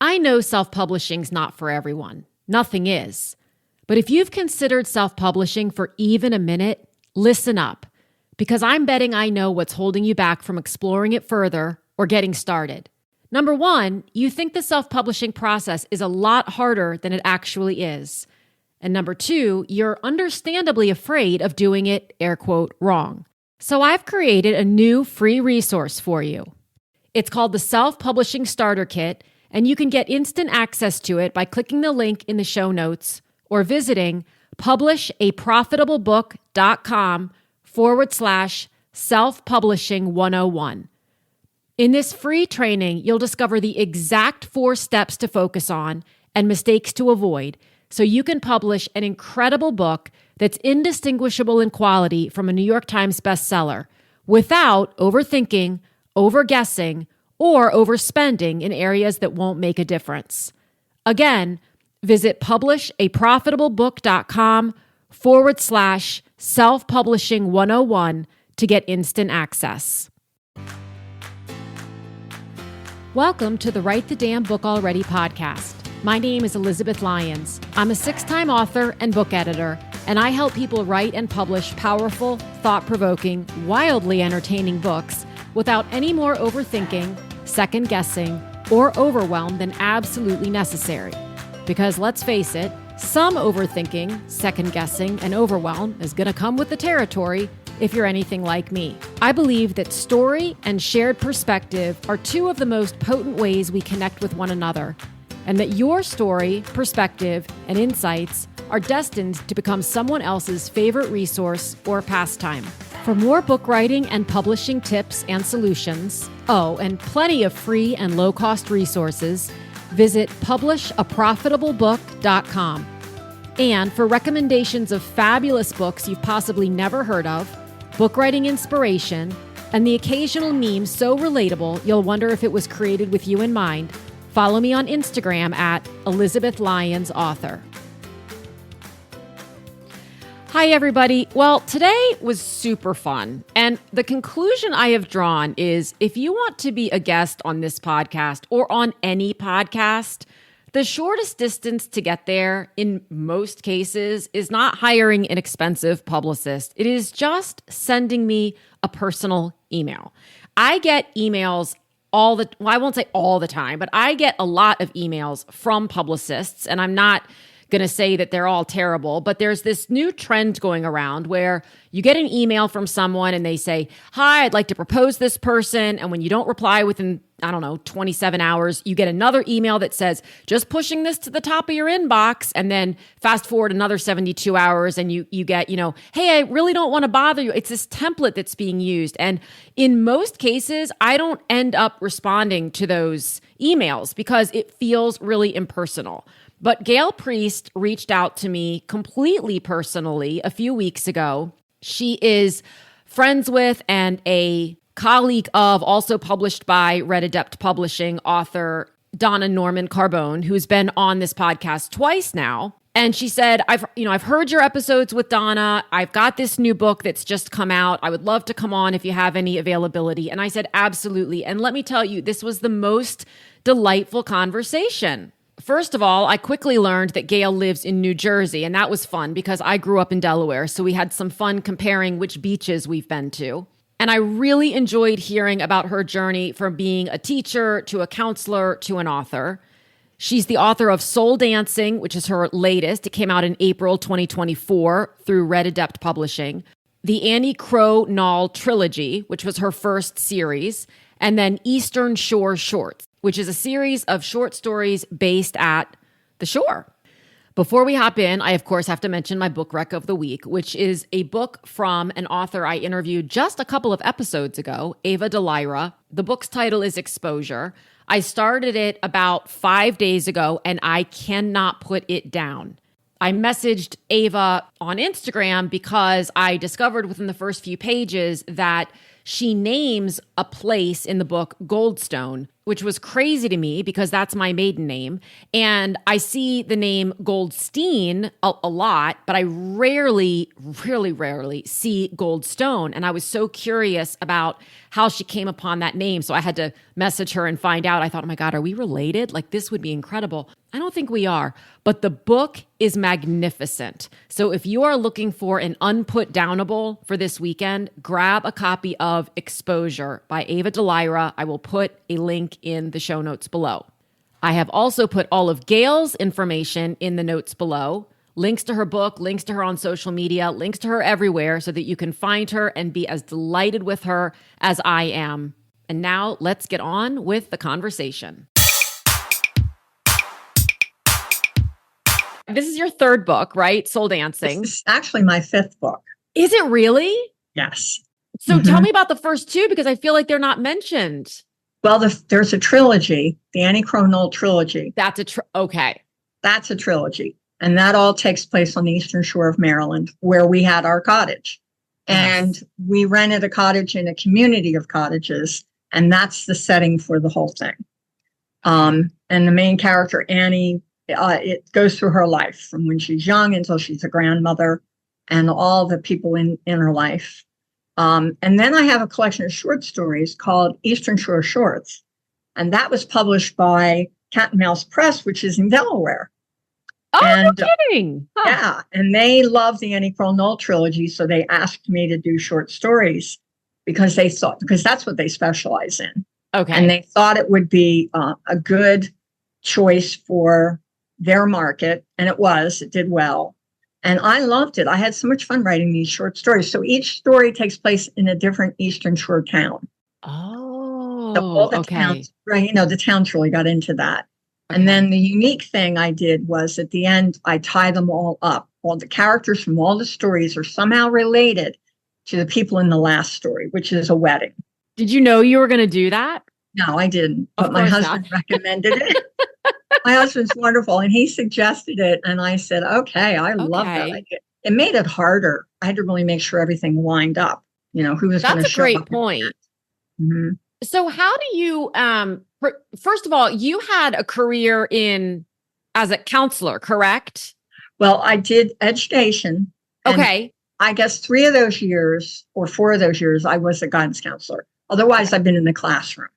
I know self-publishing's not for everyone. Nothing is. But if you've considered self-publishing for even a minute, listen up, because I'm betting I know what's holding you back from exploring it further or getting started. Number one, you think the self-publishing process is a lot harder than it actually is. And number two, you're understandably afraid of doing it, air quote, wrong. So I've created a new free resource for you. It's called the Self-Publishing Starter Kit, and you can get instant access to it by clicking the link in the show notes or visiting publishaprofitablebook.com/self-publishing 101. In this free training, you'll discover the exact 4 steps to focus on and mistakes to avoid so you can publish an incredible book that's indistinguishable in quality from a New York Times bestseller without overthinking, overguessing, or overspending in areas that won't make a difference. Again, visit publishaprofitablebook.com/self-publishing 101 to get instant access. Welcome to the Write the Damn Book Already podcast. My name is Elizabeth Lyons. I'm a 6-time author and book editor, and I help people write and publish powerful, thought-provoking, wildly entertaining books without any more overthinking, second-guessing, or overwhelm than absolutely necessary. Because let's face it, some overthinking, second-guessing, and overwhelm is going to come with the territory if you're anything like me. I believe that story and shared perspective are 2 of the most potent ways we connect with one another, and that your story, perspective, and insights are destined to become someone else's favorite resource or pastime. For more book writing and publishing tips and solutions, and plenty of free and low-cost resources, visit publishaprofitablebook.com. And for recommendations of fabulous books you've possibly never heard of, book writing inspiration, and the occasional meme so relatable you'll wonder if it was created with you in mind, follow me on Instagram at Elizabeth Lyons Author. Hi, everybody. Well, today was super fun. And the conclusion I have drawn is if you want to be a guest on this podcast or on any podcast, the shortest distance to get there in most cases is not hiring an expensive publicist. It is just sending me a personal email. I get emails I won't say all the time, but I get a lot of emails from publicists, and I'm not going to say that they're all terrible, but there's this new trend going around where you get an email from someone and they say, "Hi, I'd like to propose this person." And when you don't reply within, 27 hours, you get another email that says, "Just pushing this to the top of your inbox." And then fast forward another 72 hours and you get, "Hey, I really don't want to bother you." It's this template that's being used. And in most cases, I don't end up responding to those emails because it feels really impersonal. But Gail Priest reached out to me completely personally a few weeks ago. She is friends with and a colleague of, also published by Red Adept Publishing, author Donna Norman Carbone, who's been on this podcast twice now. And she said, I've heard your episodes with Donna. I've got this new book that's just come out. I would love to come on if you have any availability. And I said, absolutely. And let me tell you, this was the most delightful conversation. First of all, I quickly learned that Gail lives in New Jersey, and that was fun because I grew up in Delaware, so we had some fun comparing which beaches we've been to. And I really enjoyed hearing about her journey from being a teacher to a counselor to an author. She's the author of Soul Dancing, which is her latest. It came out in April 2024 through Red Adept Publishing. The Annie Crow Knoll Trilogy, which was her first series, and then Eastern Shore Shorts, which is a series of short stories based at the shore. Before we hop in, I, of course, have to mention my book rec of the week, which is a book from an author I interviewed just a couple of episodes ago, Ava Delira. The book's title is Exposure. I started it about 5 days ago, and I cannot put it down. I messaged Ava on Instagram because I discovered within the first few pages that she names a place in the book Goldstone, which was crazy to me because that's my maiden name. And I see the name Goldstein a lot, but I rarely, really rarely see Goldstone. And I was so curious about how she came upon that name. So I had to message her and find out. I thought, oh my God, are we related? Like, this would be incredible. I don't think we are, but the book is magnificent. So if you are looking for an unput downable for this weekend, grab a copy of Exposure by Ava Delira. I will put a link in the show notes below. I have also put all of Gail's information in the notes below. Links to her book, links to her on social media, links to her everywhere so that you can find her and be as delighted with her as I am. And now let's get on with the conversation. This is your third book, right? Soul Dancing. This is actually my fifth book. Is it really? Yes. So tell me about the first two, because I feel like they're not mentioned. Well, there's a trilogy, the Annie Crow-Knoll trilogy. Okay. That's a trilogy. And that all takes place on the Eastern Shore of Maryland, where we had our cottage. And we rented a cottage in a community of cottages. And that's the setting for the whole thing. And the main character, Annie, it goes through her life from when she's young until she's a grandmother and all the people in her life. And then I have a collection of short stories called Eastern Shore Shorts. And that was published by Cat and Mouse Press, which is in Delaware. Oh, no kidding. Huh. Yeah. And they love the Annie Crow-Knoll trilogy. So they asked me to do short stories because that's what they specialize in. Okay. And they thought it would be a good choice for their market. And it did well. And I loved it. I had so much fun writing these short stories. So each story takes place in a different Eastern Shore town. Oh, so all the towns, right? The towns really got into that. Okay. And then the unique thing I did was at the end, I tie them all up. All the characters from all the stories are somehow related to the people in the last story, which is a wedding. Did you know you were going to do that? No, I didn't. But my husband recommended it. My husband's wonderful. And he suggested it. And I said, okay, I love that. It made it harder. I had to really make sure everything lined up. Who was going to show up. That's a great point. Mm-hmm. So how do you, first of all, you had a career as a counselor, correct? Well, I did education. Okay. I guess 3 of those years or 4 of those years, I was a guidance counselor. Otherwise, I've been in the classroom.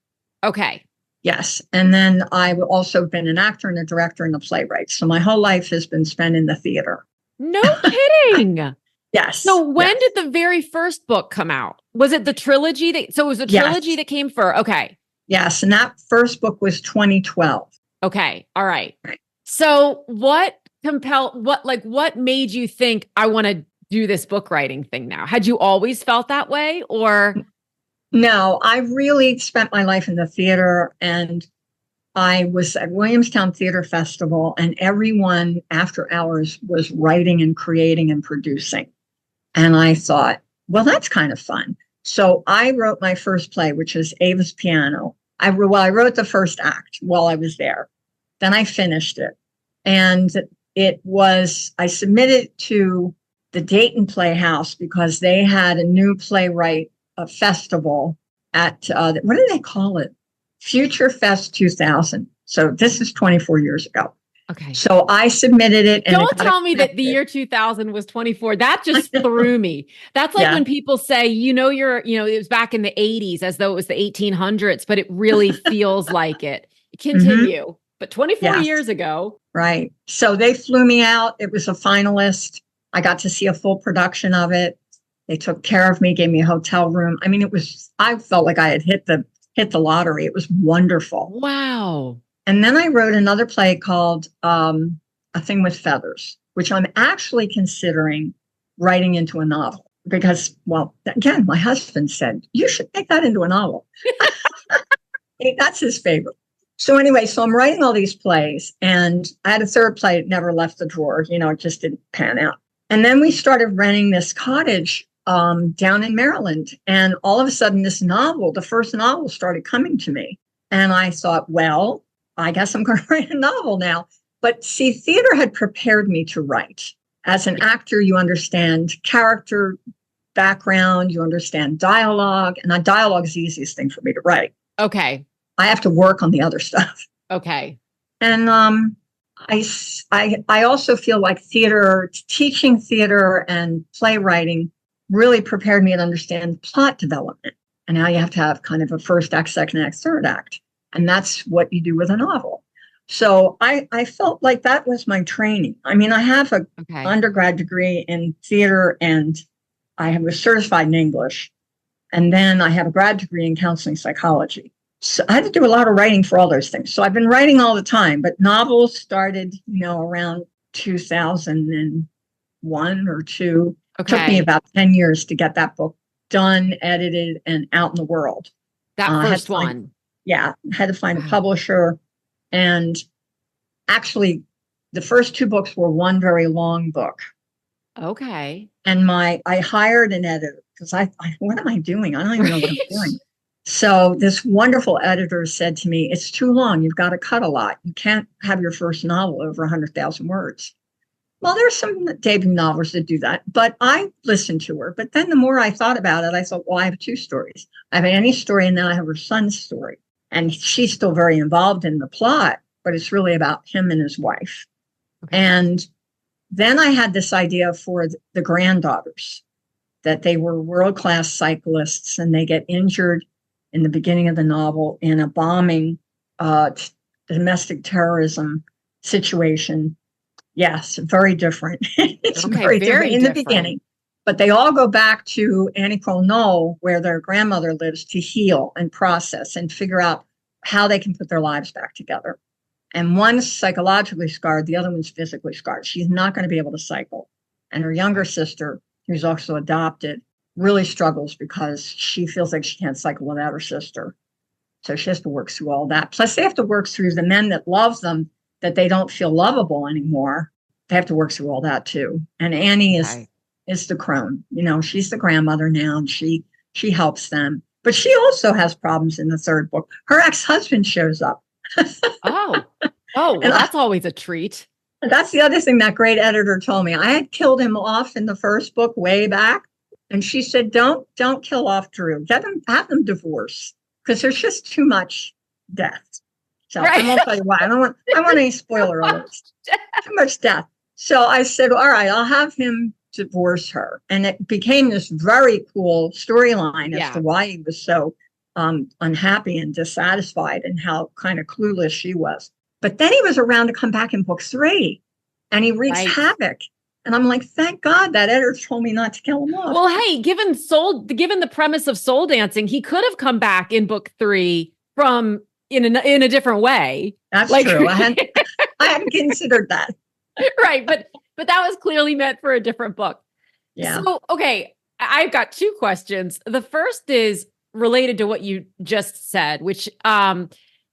Okay. Yes. And then I've also been an actor and a director and a playwright. So my whole life has been spent in the theater. No kidding. Yes. So when did the very first book come out? Was it the trilogy? It was a trilogy that came first. Okay. Yes. And that first book was 2012. Okay. All right. So what made you think I want to do this book writing thing now? Had you always felt that way or? No, I really spent my life in the theater, and I was at Williamstown Theater Festival, and everyone after hours was writing and creating and producing. And I thought, well, that's kind of fun. So I wrote my first play, which is Ava's Piano. I wrote the first act while I was there. Then I finished it. And I submitted to the Dayton Playhouse because they had a new playwright festival at, what do they call it? Future Fest 2000. So this is 24 years ago. Okay. So I submitted it. And don't tell me that the year 2000 was 24. That just threw me. That's like when people say, it was back in the 80s as though it was the 1800s, but it really feels like it. Continue. Mm-hmm. But 24 years ago. Right. So they flew me out. It was a finalist. I got to see a full production of it. They took care of me, gave me a hotel room. I mean, I felt like I had hit the lottery. It was wonderful. Wow. And then I wrote another play called A Thing with Feathers, which I'm actually considering writing into a novel because, well, again, my husband said, you should make that into a novel. That's his favorite. So anyway, I'm writing all these plays, and I had a third play that never left the drawer. It just didn't pan out. And then we started renting this cottage down in Maryland. And all of a sudden, the first novel started coming to me. And I thought, well, I guess I'm going to write a novel now. But see, theater had prepared me to write. As an actor, you understand character background, you understand dialogue. And dialogue is the easiest thing for me to write. Okay. I have to work on the other stuff. Okay. And I also feel like teaching theater and playwriting really prepared me to understand plot development. And now you have to have kind of a first act, second act, third act. And that's what you do with a novel. So I felt like that was my training. I mean, I have an undergrad degree in theater and I was certified in English. And then I have a grad degree in counseling psychology. So I had to do a lot of writing for all those things. So I've been writing all the time, but novels started, around 2001 or two. Okay. It took me about 10 years to get that book done, edited, and out in the world. That first one. Yeah. Had to find a publisher. And actually, the first two books were one very long book. Okay. And I hired an editor because what am I doing? I don't even know what I'm doing. So this wonderful editor said to me, it's too long. You've got to cut a lot. You can't have your first novel over 100,000 words. Well, there's some debut novels that do that, but I listened to her. But then the more I thought about it, I thought, well, I have two stories. I have Annie's story and then I have her son's story. And she's still very involved in the plot, but it's really about him and his wife. Okay. And then I had this idea for the granddaughters, that they were world-class cyclists and they get injured in the beginning of the novel in a bombing, domestic terrorism situation. Yes, very different. It's very different in the beginning. But they all go back to Annie Knoll, where their grandmother lives, to heal and process and figure out how they can put their lives back together. And one's psychologically scarred, the other one's physically scarred. She's not going to be able to cycle. And her younger sister, who's also adopted, really struggles because she feels like she can't cycle without her sister. So she has to work through all that. Plus, they have to work through the men that love them, that they don't feel lovable anymore. They have to work through all that too. And Annie is the crone. She's the grandmother now, and she helps them. But she also has problems in the third book. Her ex-husband shows up. Oh, well, that's always a treat. That's the other thing that great editor told me. I had killed him off in the first book way back. And she said, don't kill off Drew. Have them divorce, because there's just too much death. So I won't tell you why. I don't want any spoiler alerts. Too much death. So I said, all right, I'll have him divorce her. And it became this very cool storyline as to why he was so unhappy and dissatisfied and how kind of clueless she was. But then he was around to come back in book 3 and he wreaks havoc. And I'm like, thank God that editor told me not to kill him off. Well, hey, given the premise of soul dancing, he could have come back in book 3 from in a different way. That's true. I hadn't considered that. Right. But that was clearly meant for a different book. Yeah. So, okay, I've got 2 questions. The first is related to what you just said, which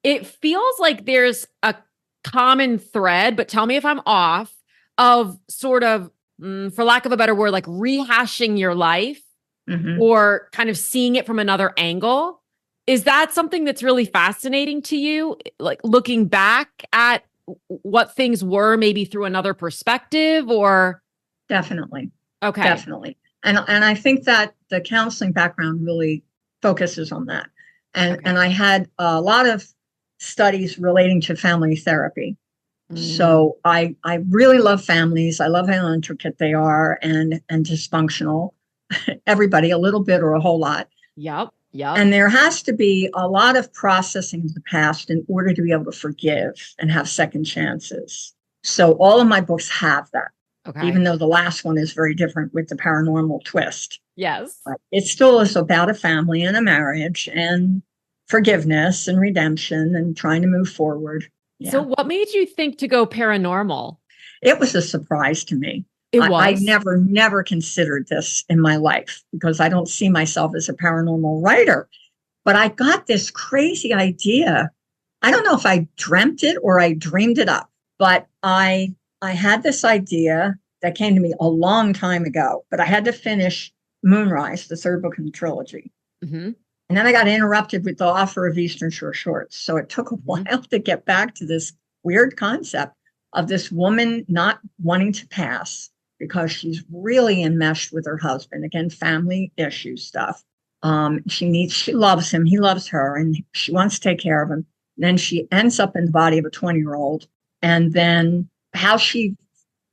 it feels like there's a common thread, but tell me if I'm off, of sort of, for lack of a better word, like rehashing your life or kind of seeing it from another angle. Is that something that's really fascinating to you? Like looking back at what things were maybe through another perspective, or? Definitely. Okay. Definitely. And I think that the counseling background really focuses on that. And I had a lot of studies relating to family therapy. So I really love families. I love how intricate they are and dysfunctional. Everybody, a little bit or a whole lot. Yep. And there has to be a lot of processing of the past in order to be able to forgive and have second chances. So all of my books have that. Okay. Even though the last one is very different with the paranormal twist. Yes. But it still is about a family and a marriage and forgiveness and redemption and trying to move forward. Yeah. So what made you think to go paranormal? It was a surprise to me. It was. I never considered this in my life because I don't see myself as a paranormal writer. But I got this crazy idea. I don't know if I dreamt it or I dreamed it up, but I had this idea that came to me a long time ago, but I had to finish Moonrise, the third book in the trilogy. Mm-hmm. And then I got interrupted with the offer of Eastern Shore Shorts. So it took a while to get back to this weird concept of this woman not wanting to pass because she's really enmeshed with her husband. Again, family issue stuff. She loves him. He loves her, and she wants to take care of him. Then she ends up in the body of a 20-year-old, and then how she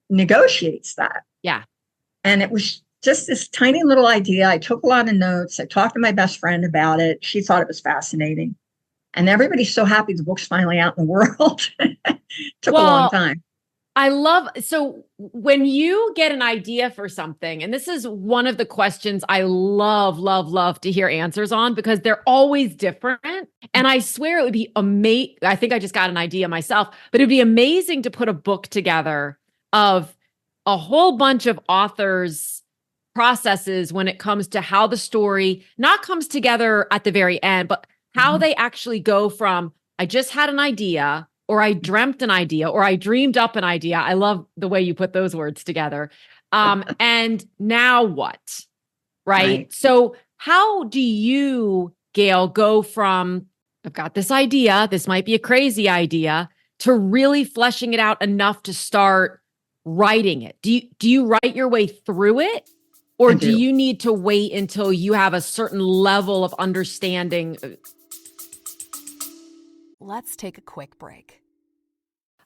negotiates that. Yeah. And it was just this tiny little idea. I took a lot of notes. I talked to my best friend about it. She thought it was fascinating. And everybody's so happy the book's finally out in the world. Took a long time. So when you get an idea for something, and this is one of the questions I love to hear answers on because they're always different. And I swear it would be amazing. I think I just got an idea myself, but it'd be amazing to put a book together of a whole bunch of authors' processes when it comes to how the story not comes together at the very end, but how they actually go from, I just had an idea, or I dreamt an idea, or I dreamed up an idea. I love the way you put those words together. And now what? Right? So how do you, Gail, go from, I've got this idea, this might be a crazy idea, to really fleshing it out enough to start writing it? Do you write your way through it? Or do you need to wait until you have a certain level of understanding? Let's take a quick break.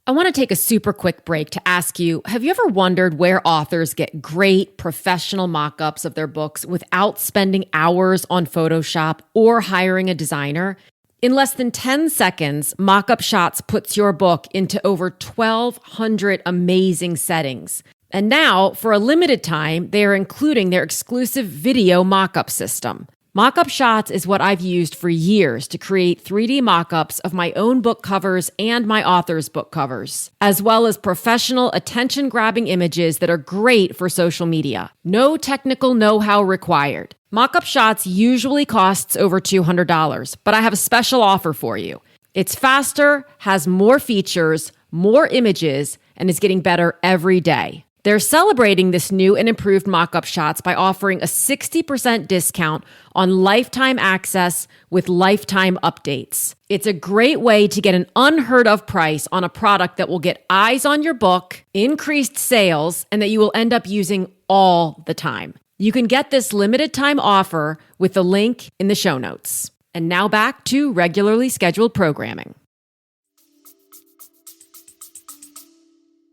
I want to take a super quick break to ask you, have you ever wondered where authors get great professional mock-ups of their books without spending hours on Photoshop or hiring a designer? In less than 10 seconds, Mockup Shots puts your book into over 1,200 amazing settings. And now, for a limited time, they are including their exclusive video mockup system. Mockup Shots is what I've used for years to create 3D mockups of my own book covers and my author's book covers, as well as professional attention-grabbing images that are great for social media. No technical know-how required. Mockup Shots usually costs over $200, but I have a special offer for you. It's faster, has more features, more images, and is getting better every day. They're celebrating this new and improved Mockup Shots by offering a 60% discount on lifetime access with lifetime updates. It's a great way to get an unheard of price on a product that will get eyes on your book, increased sales, and that you will end up using all the time. You can get this limited time offer with the link in the show notes. And now back to regularly scheduled programming.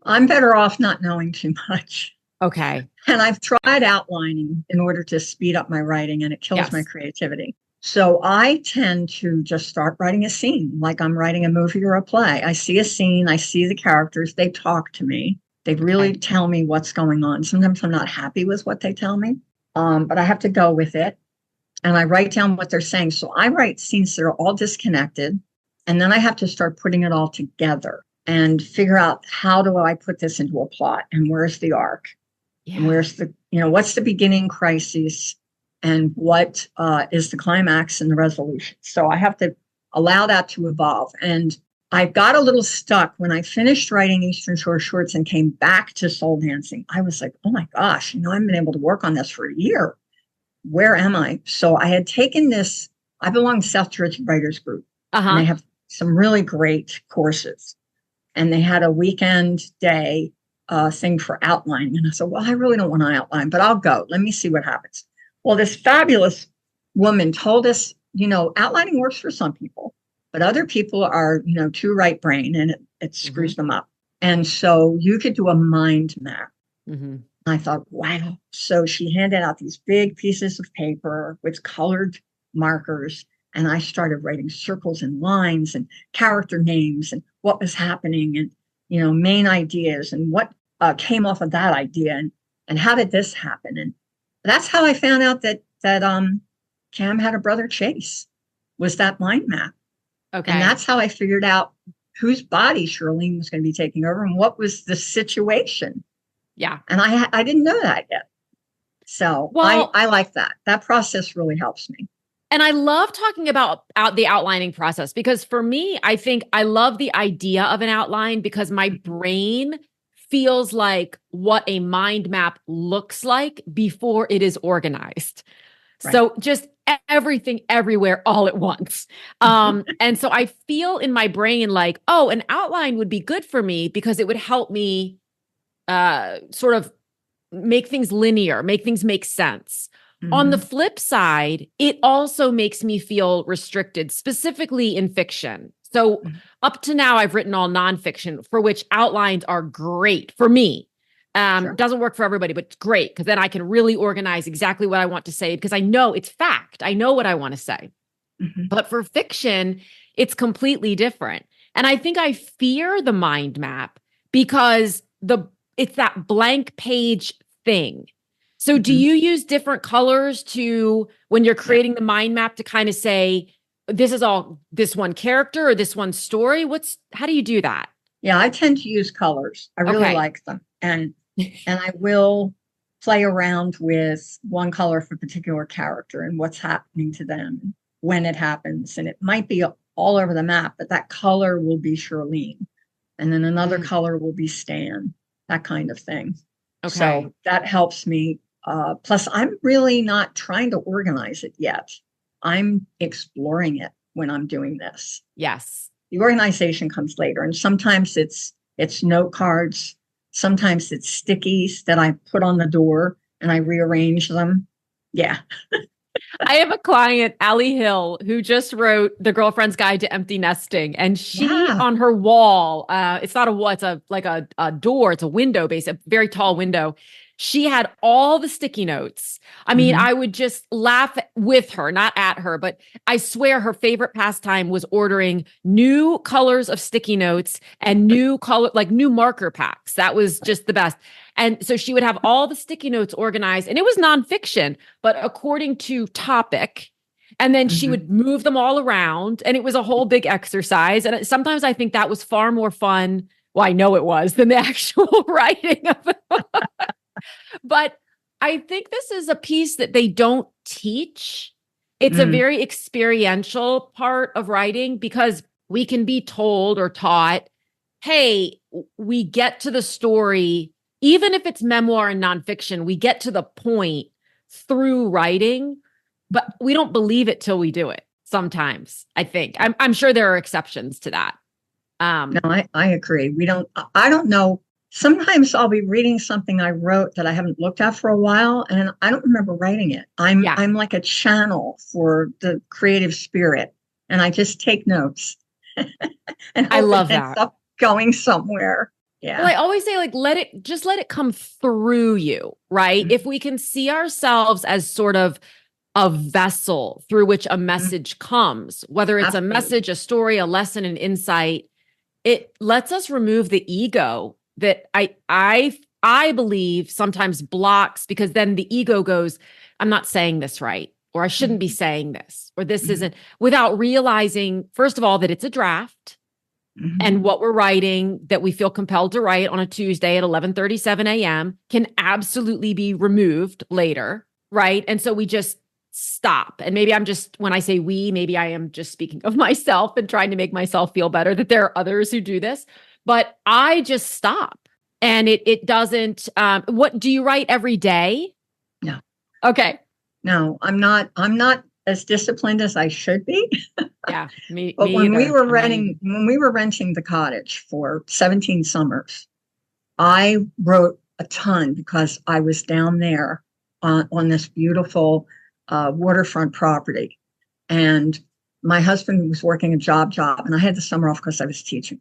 I'm better off not knowing too much. Okay. And I've tried outlining in order to speed up my writing, and it kills my creativity. So I tend to just start writing a scene, like I'm writing a movie or a play. I see a scene, I see the characters, they talk to me. They really tell me what's going on. Sometimes I'm not happy with what they tell me, but I have to go with it. And I write down what they're saying. So I write scenes that are all disconnected, and then I have to start putting it all together and figure out, how do I put this into a plot, and where's the arc, and where's the, what's the beginning crisis, and what is the climax and the resolution. So I have to allow that to evolve. And I got a little stuck when I finished writing Eastern Shore Shorts and came back to soul dancing. I was like, oh my gosh, I've been able to work on this for a year. Where am I? So I had taken this, I belong to South Georgia Writers Group, and they have some really great courses. And they had a weekend day thing for outlining. And I said, well, I really don't want to outline, but I'll go. Let me see what happens. Well, this fabulous woman told us, outlining works for some people, but other people are, too right brain, and it screws them up. And so you could do a mind map. I thought, wow. So she handed out these big pieces of paper with colored markers. And I started writing circles and lines and character names and what was happening and, main ideas and what came off of that idea and how did this happen. And that's how I found out that Cam had a brother, Chase, was that mind map. Okay. And that's how I figured out whose body Shirlene was going to be taking over and what was the situation. Yeah. And I didn't know that yet. So I like that. That process really helps me. And I love talking about the outlining process because for me, I think I love the idea of an outline because my brain feels like what a mind map looks like before it is organized. Right. So just everything everywhere all at once. And so I feel in my brain like, oh, an outline would be good for me because it would help me sort of make things linear, make things make sense. On the flip side, it also makes me feel restricted, specifically in fiction. So up to now, I've written all nonfiction, for which outlines are great for me. Sure. Doesn't work for everybody, but it's great because then I can really organize exactly what I want to say because I know it's fact. I know what I want to say. But for fiction, it's completely different. And I think I fear the mind map because it's that blank page thing. So do you use different colors when you're creating the mind map to kind of say, this is all this one character or this one story? How do you do that? Yeah, I tend to use colors. I really like them. And I will play around with one color for a particular character and what's happening to them, when it happens. And it might be all over the map, but that color will be Charlene. And then another color will be Stan, that kind of thing. Okay. So that helps me. Plus, I'm really not trying to organize it yet. I'm exploring it when I'm doing this. Yes. The organization comes later. And sometimes it's note cards. Sometimes it's stickies that I put on the door and I rearrange them. Yeah. I have a client, Allie Hill, who just wrote The Girlfriend's Guide to Empty Nesting. And she, on her wall, it's not a wall, it's like a door, it's a window, basically, a very tall window. She had all the sticky notes. I mean, I would just laugh with her, not at her, but I swear her favorite pastime was ordering new colors of sticky notes and new marker packs. That was just the best. And so she would have all the sticky notes organized, and it was nonfiction, but according to topic. And then she would move them all around, and it was a whole big exercise. And sometimes I think that was far more fun. Well, I know it was, than the actual writing of it. But I think this is a piece that they don't teach. It's a very experiential part of writing because we can be told or taught, hey, we get to the story, even if it's memoir and nonfiction, we get to the point through writing, but we don't believe it till we do it sometimes, I think. I'm sure there are exceptions to that. No, I agree. I don't know. Sometimes I'll be reading something I wrote that I haven't looked at for a while, and I don't remember writing it. I'm like a channel for the creative spirit, and I just take notes. And I love that. Ends up going somewhere. Yeah. Well, I always say, let it come through you, right? If we can see ourselves as sort of a vessel through which a message comes, whether it's a message, a story, a lesson, an insight, it lets us remove the ego that I believe sometimes blocks, because then the ego goes, I'm not saying this right, or I shouldn't be saying this, or this isn't, without realizing, first of all, that it's a draft and what we're writing that we feel compelled to write on a Tuesday at 11:37 a.m. can absolutely be removed later, right? And so we just stop. And maybe when I say we, maybe I am just speaking of myself and trying to make myself feel better that there are others who do this. But I just stop, and it doesn't. What do you write every day? No. Okay. No, I'm not as disciplined as I should be. Yeah, me. But when either. we were renting the cottage for 17 summers, I wrote a ton because I was down there on this beautiful waterfront property, and my husband was working a job, and I had the summer off because I was teaching.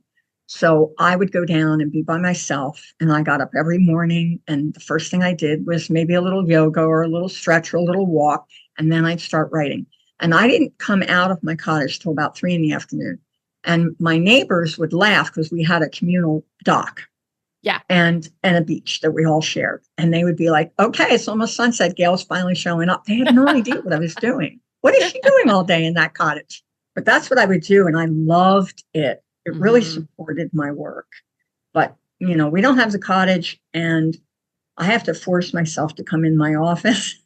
So I would go down and be by myself, and I got up every morning, and the first thing I did was maybe a little yoga or a little stretch or a little walk, and then I'd start writing. And I didn't come out of my cottage till about 3 p.m. And my neighbors would laugh because we had a communal dock. Yeah. And a beach that we all shared. And they would be like, okay, it's almost sunset. Gail's finally showing up. They had no idea what I was doing. What is she doing all day in that cottage? But that's what I would do. And I loved it. It really supported my work. But, we don't have the cottage, and I have to force myself to come in my office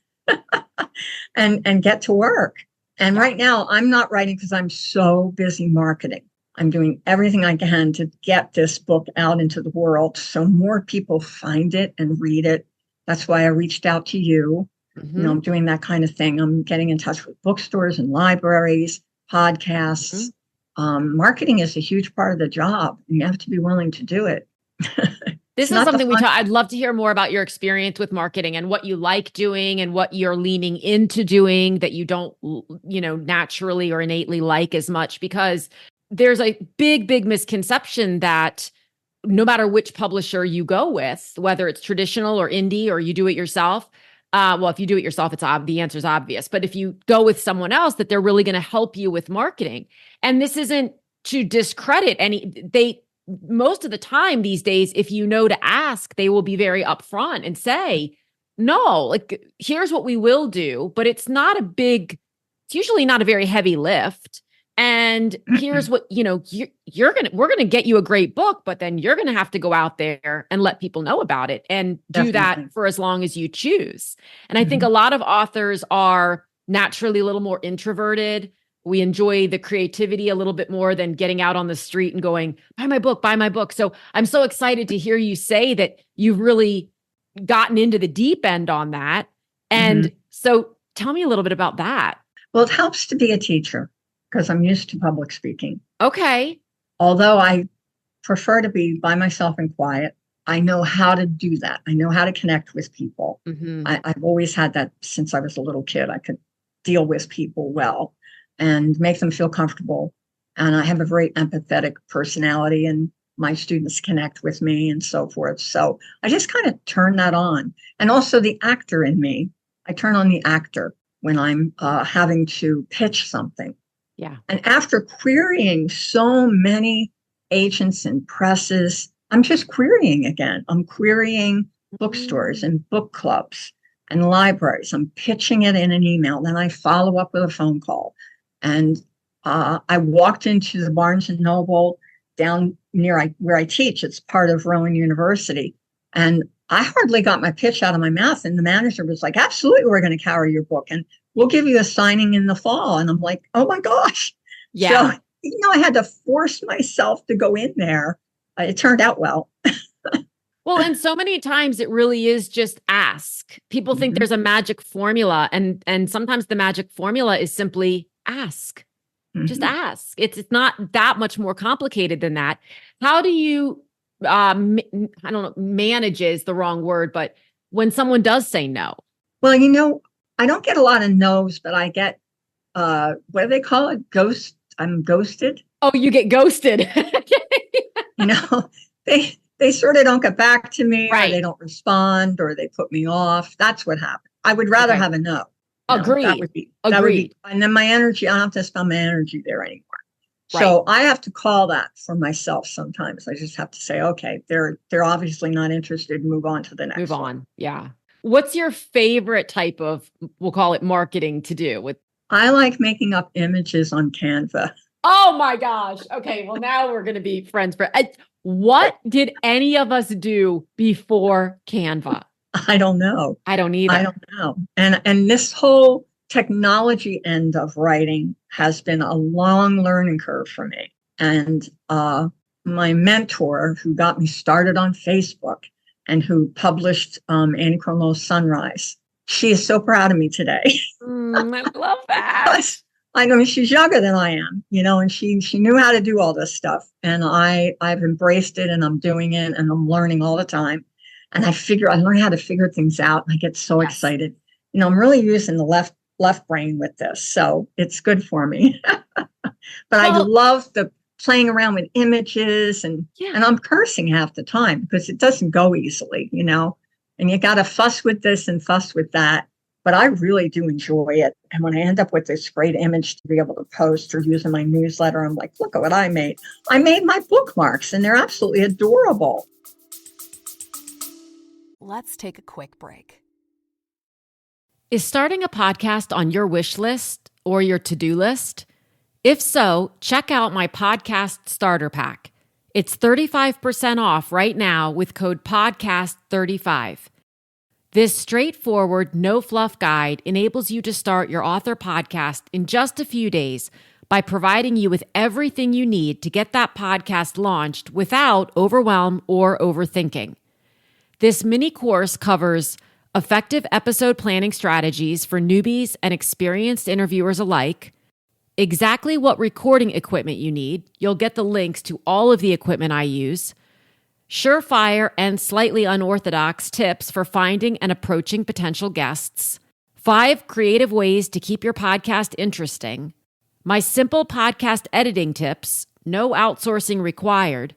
and get to work. And right now I'm not writing because I'm so busy marketing. I'm doing everything I can to get this book out into the world so more people find it and read it. That's why I reached out to you. I'm doing that kind of thing. I'm getting in touch with bookstores and libraries, podcasts. Marketing is a huge part of the job. You have to be willing to do it. This It's is not the something fun. I'd love to hear more about your experience with marketing and what you like doing and what you're leaning into doing that you don't, naturally or innately like as much, because there's a big, big misconception that no matter which publisher you go with, whether it's traditional or indie or you do it yourself, well, if you do it yourself, the answer is obvious. But if you go with someone else, that they're really going to help you with marketing. And this isn't to discredit most of the time these days, if you know to ask, they will be very upfront and say, no, like, here's what we will do, but it's usually not a very heavy lift. And here's what, we're going to get you a great book, but then you're going to have to go out there and let people know about it and do Definitely. that for as long as you choose. And I think a lot of authors are naturally a little more introverted. We enjoy the creativity a little bit more than getting out on the street and going, buy my book, buy my book. So I'm so excited to hear you say that you've really gotten into the deep end on that. And so tell me a little bit about that. Well, it helps to be a teacher because I'm used to public speaking. Okay. Although I prefer to be by myself and quiet, I know how to do that. I know how to connect with people. I've always had that since I was a little kid. I could deal with people well and make them feel comfortable. And I have a very empathetic personality, and my students connect with me and so forth. So I just kind of turn that on. And also the actor in me, I turn on the actor when I'm having to pitch something. Yeah. And after querying so many agents and presses, I'm just querying again. I'm querying bookstores and book clubs and libraries. I'm pitching it in an email. Then I follow up with a phone call. And I walked into the Barnes and Noble down near where I teach. It's part of Rowan University. And I hardly got my pitch out of my mouth. And the manager was like, absolutely, we're going to carry your book. And we'll give you a signing in the fall. And I'm like, oh my gosh. Yeah. So, I had to force myself to go in there. It turned out well. Well, and so many times it really is just ask. People think there's a magic formula, and sometimes the magic formula is simply ask. Just ask. It's not that much more complicated than that. How do you, I don't know, manage is the wrong word, but when someone does say no? Well, I don't get a lot of no's, but I get, what do they call it? I'm ghosted. Oh, you get ghosted. They sort of don't get back to me, Right. or they don't respond, or they put me off. That's what happened. I would rather have a no. Agreed. That would be, and then my energy, I don't have to spend my energy there anymore. Right. So I have to call that for myself sometimes. I just have to say, okay, they're obviously not interested. Move on to the next one. Move on. Yeah. What's your favorite type of, we'll call it marketing to do with? I like making up images on Canva. Oh my gosh. Okay. Well, now we're going to be friends. What did any of us do before Canva? I don't know. I don't either. I don't know. And this whole technology end of writing has been a long learning curve for me. And my mentor, who got me started on Facebook and who published Annie Cornwell's Sunrise, she is so proud of me today. I love that. I know she's younger than I am, and she knew how to do all this stuff. And I've embraced it, and I'm doing it, and I'm learning all the time. And I learn how to figure things out. And I get so excited. I'm really using the left brain with this. So it's good for me. But I love the playing around with images and I'm cursing half the time because it doesn't go easily, and you got to fuss with this and fuss with that. But I really do enjoy it. And when I end up with this great image to be able to post or use in my newsletter, I'm like, look at what I made. I made my bookmarks, and they're absolutely adorable. Let's take a quick break. Is starting a podcast on your wish list or your to-do list? If so, check out my podcast starter pack. It's 35% off right now with code PODCAST35. This straightforward, no-fluff guide enables you to start your author podcast in just a few days by providing you with everything you need to get that podcast launched without overwhelm or overthinking. This mini course covers effective episode planning strategies for newbies and experienced interviewers alike, exactly what recording equipment you need. You'll get the links to all of the equipment I use, surefire and slightly unorthodox tips for finding and approaching potential guests, 5 creative ways to keep your podcast interesting, my simple podcast editing tips, no outsourcing required,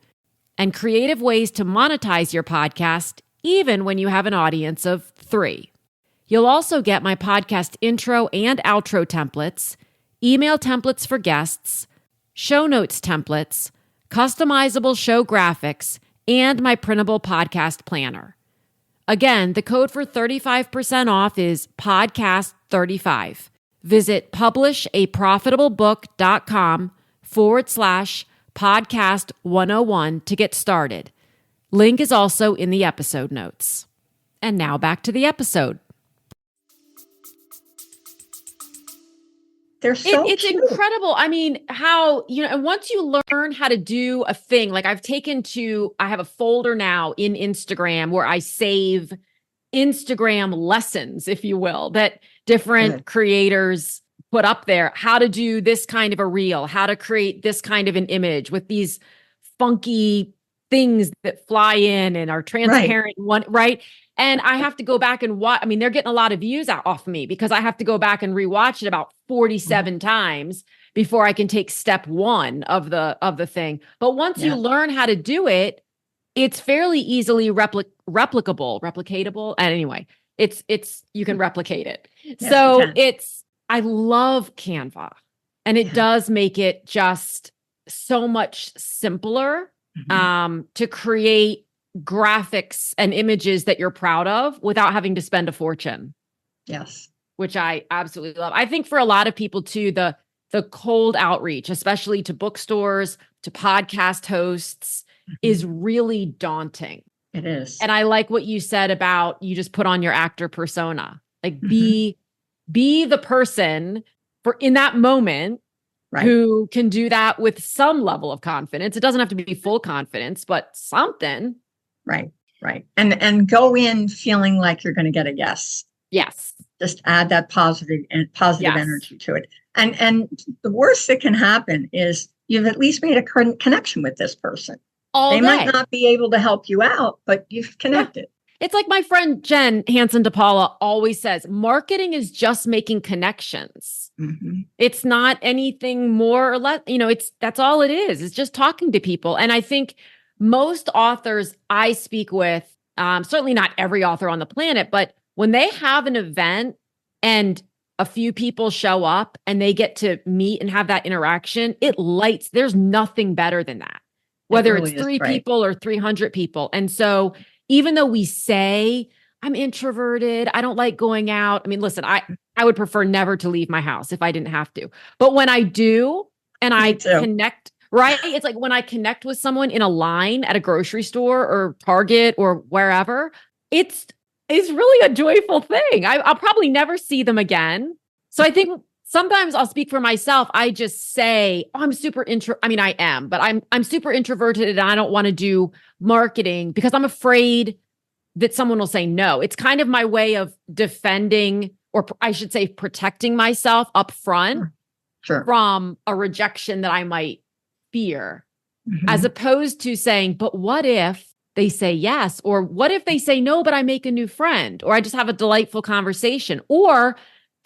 and creative ways to monetize your podcast even when you have an audience of 3. You'll also get my podcast intro and outro templates, email templates for guests, show notes templates, customizable show graphics, and my printable podcast planner. Again, the code for 35% off is podcast35. Visit publishaprofitablebook.com/podcast101 to get started. Link is also in the episode notes. And now back to the episode. They're so It's cute. incredible. I mean, how, and once you learn how to do a thing, like I have a folder now in Instagram where I save Instagram lessons, if you will, that different creators put up there, how to do this kind of a reel, how to create this kind of an image with these funky things that fly in and are transparent, right? And I have to go back and watch. I mean, they're getting a lot of views off me because I have to go back and rewatch it about 47 times before I can take step 1 of the thing. But once you learn how to do it, it's fairly easily replicatable. And anyway, it's you can replicate it. Yes, So I love Canva, and it does make it just so much simpler to create graphics and images that you're proud of without having to spend a fortune. Yes. Which I absolutely love. I think for a lot of people too, the cold outreach, especially to bookstores, to podcast hosts, is really daunting. It is. And I like what you said about you just put on your actor persona. Like be the person for in that moment who can do that with some level of confidence. It doesn't have to be full confidence, but something. Right. And go in feeling like you're going to get a yes. Yes. Just add that positive energy to it. And the worst that can happen is you've at least made a connection with this person. They might not be able to help you out, but you've connected. It's like my friend Jen Hansen DePaula always says, marketing is just making connections. It's not anything more or less, that's all it is. It's just talking to people. And I think most authors I speak with, certainly not every author on the planet, but when they have an event and a few people show up and they get to meet and have that interaction, there's nothing better than that, whether it's 3 people or 300 people. And so even though we say, I'm introverted, I don't like going out. I mean, listen, I would prefer never to leave my house if I didn't have to. But when I do, and I connect, right? It's like when I connect with someone in a line at a grocery store or Target or wherever, it's really a joyful thing. I'll probably never see them again. So I think sometimes I'll speak for myself. I just say, I'm super I am, but I'm super introverted and I don't want to do marketing because I'm afraid that someone will say no. It's kind of my way of defending, or I should say protecting myself up front from a rejection that I might fear, as opposed to saying, but what if they say yes? Or what if they say no, but I make a new friend, or I just have a delightful conversation, or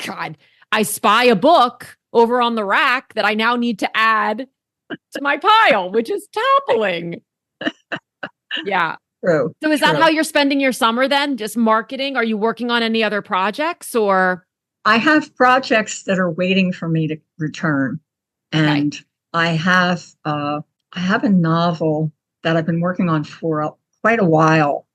God, I spy a book over on the rack that I now need to add to my pile, which is toppling. Yeah. True. So is that how you're spending your summer then? Just marketing? Are you working on any other projects or? I have projects that are waiting for me to return. And I have a novel that I've been working on for quite a while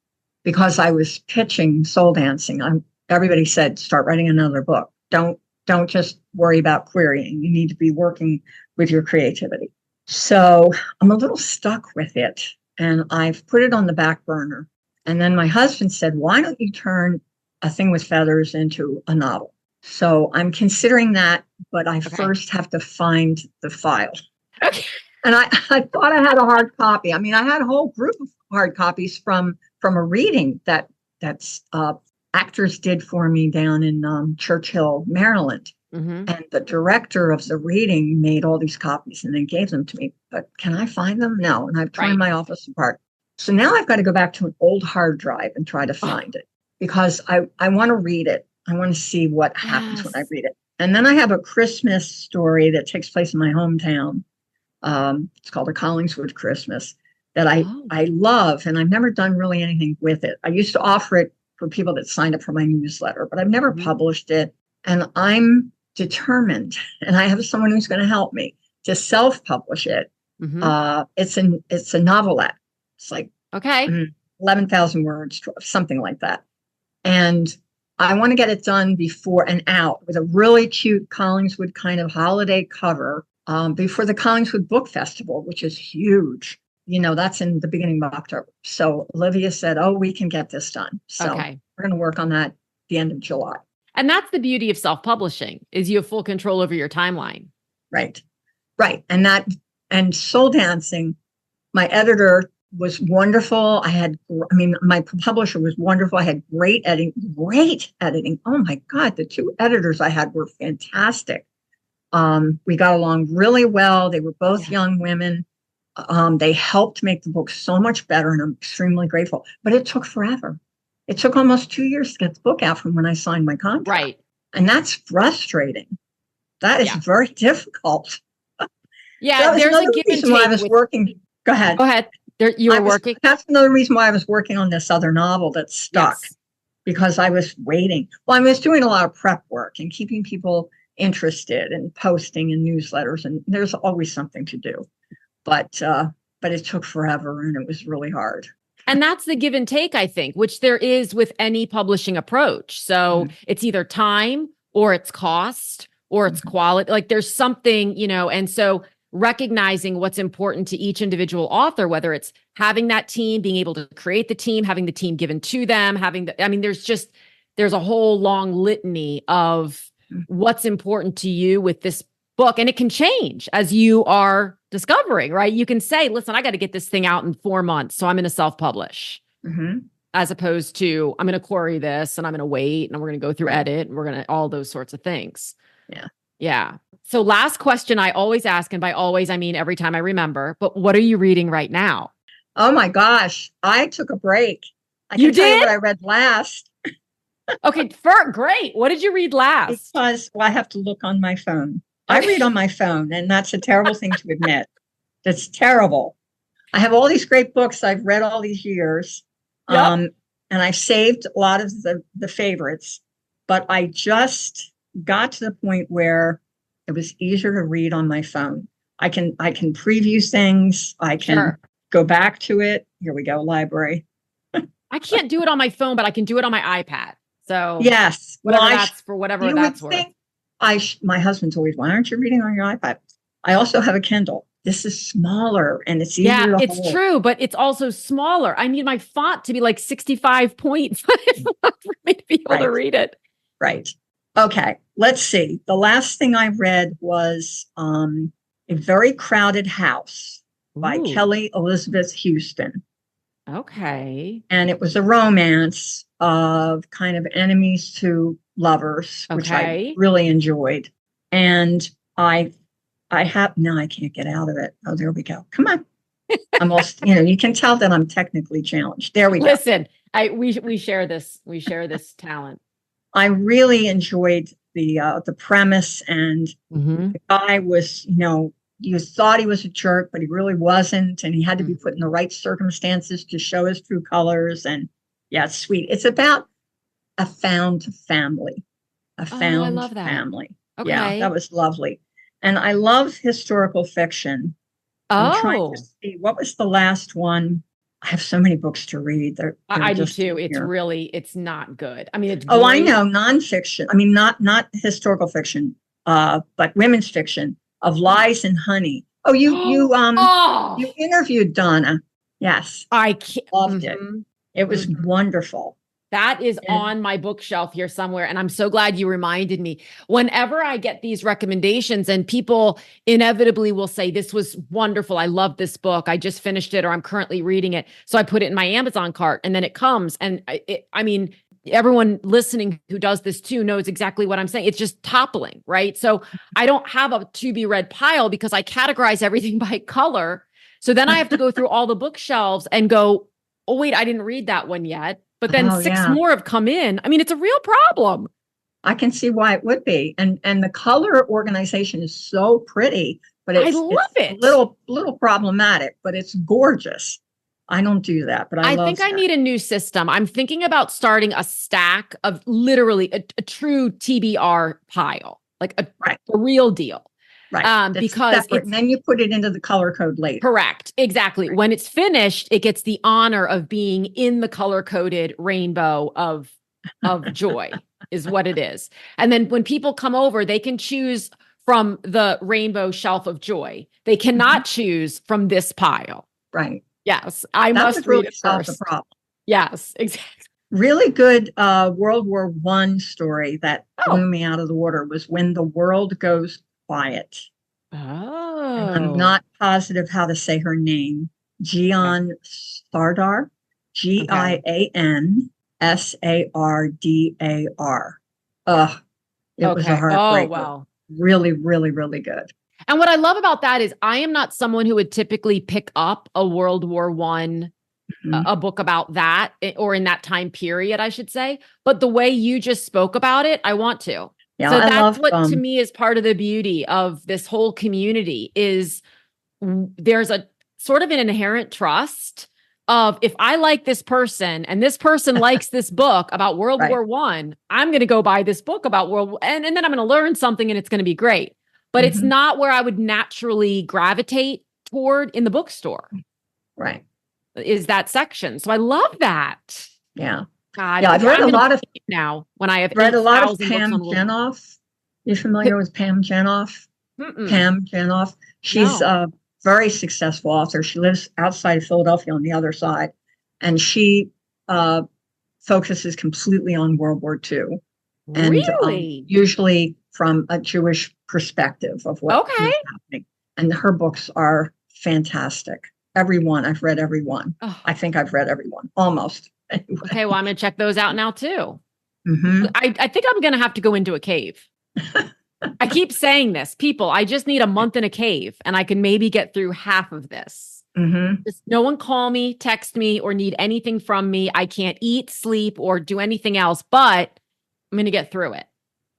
because I was pitching soul dancing. Everybody said, start writing another book. Don't just worry about querying. You need to be working with your creativity. So I'm a little stuck with it. And I've put it on the back burner. And then my husband said, why don't you turn A Thing with Feathers into a novel? So I'm considering that, but I first have to find the file. Okay. And I thought I had a hard copy. I mean, I had a whole group of hard copies from a reading that's actors did for me down in Churchill, Maryland. And the director of the reading made all these copies and then gave them to me. But can I find them? No. And I've torn my office apart. So now I've got to go back to an old hard drive and try to find it because I want to read it. I want to see what happens when I read it. And then I have a Christmas story that takes place in my hometown. It's called A Collingswood Christmas that I love, and I've never done really anything with it. I used to offer it for people that signed up for my newsletter, but I've never published it. And I'm determined, and I have someone who's going to help me to self-publish it. It's a novelette. It's like 11,000 words, something like that. And I want to get it done before and out with a really cute Collingswood kind of holiday cover before the Collingswood Book Festival, which is huge. That's in the beginning of October. So Olivia said, we can get this done. So we're going to work on that at the end of July. And that's the beauty of self-publishing is you have full control over your timeline. Right. And Soul Dancing, my editor was wonderful. My publisher was wonderful. I had great editing. Oh my God, the two editors I had were fantastic. We got along really well. They were both young women. They helped make the book so much better, and I'm extremely grateful. But it took forever. It took almost 2 years to get the book out from when I signed my contract. Right. And that's frustrating. That is very difficult. Yeah, there's a give and take. I was working. Go ahead. You were working. That's another reason why I was working on this other novel that stuck, because I was waiting. Well, I was doing a lot of prep work and keeping people interested and posting in newsletters, and there's always something to do. But it took forever, and it was really hard. And that's the give and take, I think, which there is with any publishing approach. So it's either time or it's cost or it's quality. Like there's something, and so recognizing what's important to each individual author, whether it's having that team, being able to create the team, having the team given to them, there's a whole long litany of what's important to you with this book. And it can change as you are discovering, right? You can say, listen, I got to get this thing out in 4 months. So I'm going to self-publish as opposed to I'm going to query this and I'm going to wait and we're going to go through edit and we're going to all those sorts of things. Yeah. Yeah. So last question I always ask, and by always, I mean every time I remember, but what are you reading right now? Oh my gosh. I took a break. I can tell you what I read last. Okay. Great. What did you read last? Because I have to look on my phone. I read on my phone, and that's a terrible thing to admit. That's terrible. I have all these great books I've read all these years, and I've saved a lot of the favorites, but I just got to the point where it was easier to read on my phone. I can preview things. I can go back to it. Here we go, library. I can't do it on my phone, but I can do it on my iPad. So yes, whatever that's worth. My husband's always, why aren't you reading on your iPad? I also have a Kindle. This is smaller and it's easier to hold. Yeah, it's true, but it's also smaller. I need my font to be like 65 points for me to be able to read it. Right. Okay, let's see. The last thing I read was A Very Crowded House by Kelly Elizabeth Houston. Okay. And it was a romance of kind of enemies to lovers, which I really enjoyed. And I can't get out of it. Oh, there we go. Come on. I'm almost, you can tell that I'm technically challenged. There we go. Listen, we share this. We share this talent. I really enjoyed the premise, and the guy was, you thought he was a jerk, but he really wasn't, and he had to be put in the right circumstances to show his true colors. And it's sweet. It's about a found family. I love that. Family. Okay. Yeah, that was lovely. And I love historical fiction. I'm trying to see, what was the last one? I have so many books to read. I do too. It's not good. I mean, it's great. I know, nonfiction. I mean, not historical fiction, but women's fiction of Lies and Honey. Oh, you interviewed Donna. Yes. I loved it. It was wonderful. That is on my bookshelf here somewhere. And I'm so glad you reminded me. Whenever I get these recommendations and people inevitably will say, this was wonderful. I love this book. I just finished it, or I'm currently reading it. So I put it in my Amazon cart and then it comes. And everyone listening who does this too knows exactly what I'm saying. It's just toppling, right? So I don't have a to be read pile because I categorize everything by color. So then I have to go through all the bookshelves and go, oh, wait, I didn't read that one yet. But then six more have come in. I mean, it's a real problem. I can see why it would be. And the color organization is so pretty, but I love it. A little problematic, but it's gorgeous. I don't do that, but I think I need a new system. I'm thinking about starting a stack of literally a true TBR pile, like a real deal. Right. Because and then you put it into the color code later. Correct. Exactly. Right. When it's finished, it gets the honor of being in the color coded rainbow of joy is what it is. And then when people come over, they can choose from the rainbow shelf of joy. They cannot choose from this pile. Right. Yes. I must read it solve first. the problem. Yes, exactly. Really good World War I story that blew me out of the water was When the World Goes Quiet. Oh. And I'm not positive how to say her name. Gian Sardar. Giansardar. It was a heartbreaker. Oh, wow. Really, really, really good. And what I love about that is I am not someone who would typically pick up a World War I, a book about that, or in that time period, I should say. But the way you just spoke about it, I want to. Yeah, so that's what to me is part of the beauty of this whole community is there's a sort of an inherent trust of if I like this person and this person likes this book about World War I, I'm going to go buy this book about World War and then I'm going to learn something and it's going to be great. But it's not where I would naturally gravitate toward in the bookstore. Right. Is that section. So I love that. Yeah. God, yeah, I've read a lot of now when I have read a lot of Pam Jenoff. You familiar with Pam Jenoff? Pam Jenoff. She's a very successful author. She lives outside of Philadelphia on the other side, and she focuses completely on World War II, and usually from a Jewish perspective of what is happening. And her books are fantastic. Every one. I've read every one. Oh. I think I've read every one, almost. Anyway. Okay, well, I'm going to check those out now, too. I think I'm going to have to go into a cave. I keep saying this. People, I just need a month in a cave, and I can maybe get through half of this. Just no one call me, text me, or need anything from me. I can't eat, sleep, or do anything else, but I'm going to get through it.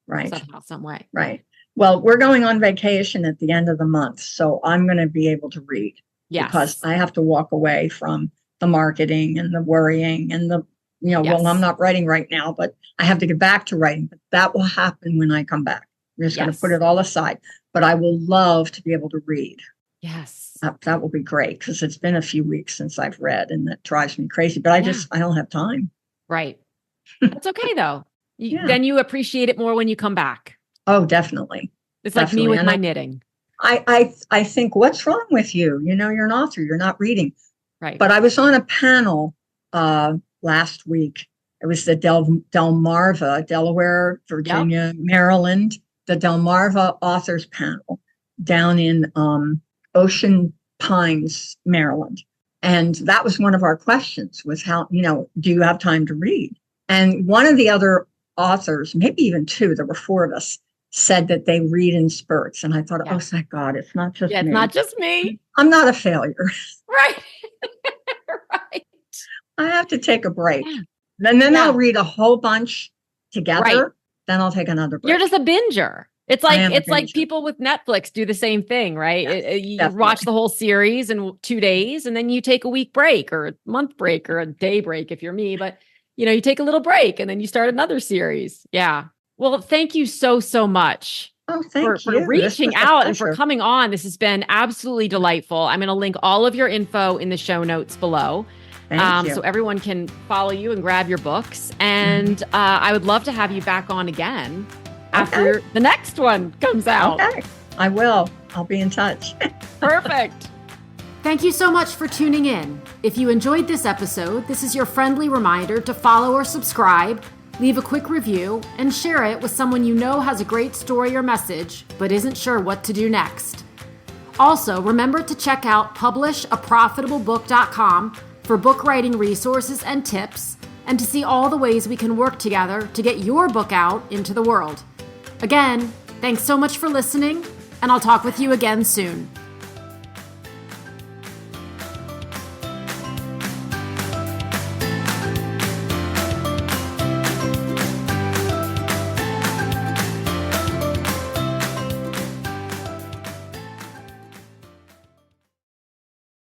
Right. Somehow, some way. Right. Well, we're going on vacation at the end of the month, so I'm going to be able to read. Yes. Because I have to walk away from the marketing and the worrying and the, well, I'm not writing right now, but I have to get back to writing. But that will happen when I come back. I'm just going to put it all aside. But I will love to be able to read. Yes. That will be great because it's been a few weeks since I've read and that drives me crazy. But I don't have time. Right. That's okay, though. Then you appreciate it more when you come back. Oh, definitely. It's like me with my knitting. I think, what's wrong with you? You're an author. You're not reading. Right. But I was on a panel last week. It was the Delmarva, Delaware, Virginia, Maryland, the Delmarva Authors Panel down in Ocean Pines, Maryland. And that was one of our questions was how, do you have time to read? And one of the other authors, maybe even two, there were four of us, said that they read in spurts. And I thought, oh, thank God, it's not just me. It's not just me. I'm not a failure. Right. Right. I have to take a break. And then I'll read a whole bunch together. Right. Then I'll take another break. You're just a binger. It's like people with Netflix do the same thing, right? Yes, you watch the whole series in 2 days and then you take a week break or a month break or a day break if you're me. But, you take a little break and then you start another series. Yeah. Well, thank you so much for reaching out and for coming on. This has been absolutely delightful. I'm going to link all of your info in the show notes below. Thank you. So everyone can follow you and grab your books. And I would love to have you back on again after the next one comes out. Okay, I will. I'll be in touch. Perfect. Thank you so much for tuning in. If you enjoyed this episode, this is your friendly reminder to follow or subscribe, leave a quick review, and share it with someone you know has a great story or message, but isn't sure what to do next. Also, remember to check out publishaprofitablebook.com for book writing resources and tips, and to see all the ways we can work together to get your book out into the world. Again, thanks so much for listening, and I'll talk with you again soon.